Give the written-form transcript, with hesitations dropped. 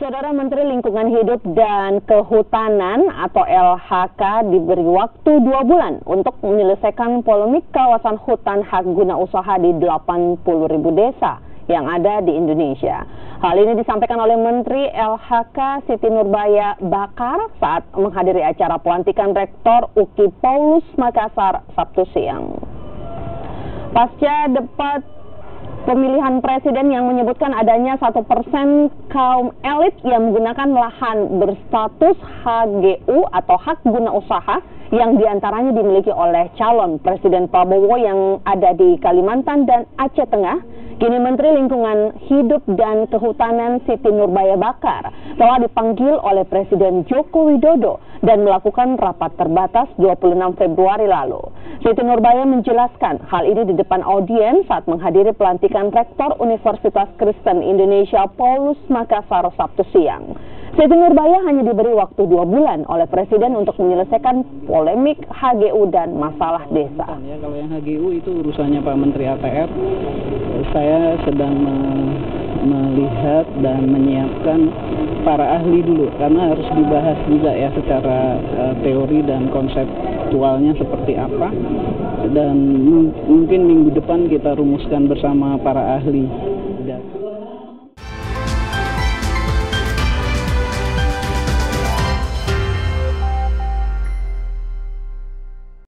Saudara Menteri Lingkungan Hidup dan Kehutanan atau LHK diberi waktu 2 bulan untuk menyelesaikan polemik kawasan hutan hak guna usaha di 80.000 desa yang ada di Indonesia. Hal ini disampaikan oleh Menteri LHK Siti Nurbaya Bakar saat menghadiri acara pelantikan Rektor UKI Paulus Makassar Sabtu siang. Pasca debat pemilihan presiden yang menyebutkan adanya 1% kaum elit yang menggunakan lahan berstatus HGU atau hak guna usaha yang diantaranya dimiliki oleh calon Presiden Prabowo yang ada di Kalimantan dan Aceh Tengah. Kini Menteri Lingkungan Hidup dan Kehutanan Siti Nurbaya Bakar telah dipanggil oleh Presiden Joko Widodo dan melakukan rapat terbatas 26 Februari lalu. Siti Nurbaya menjelaskan hal ini di depan audiens saat menghadiri pelantikan Rektor Universitas Kristen Indonesia Paulus Makassar Sabtu siang. Siti Nurbaya hanya diberi waktu 2 bulan oleh Presiden untuk menyelesaikan polemik HGU dan masalah desa. Ya, kalau yang HGU itu urusannya Pak Menteri APR. Saya sedang melihat dan menyiapkan para ahli dulu karena harus dibahas juga ya secara teori dan konseptualnya seperti apa, dan mungkin minggu depan kita rumuskan bersama para ahli.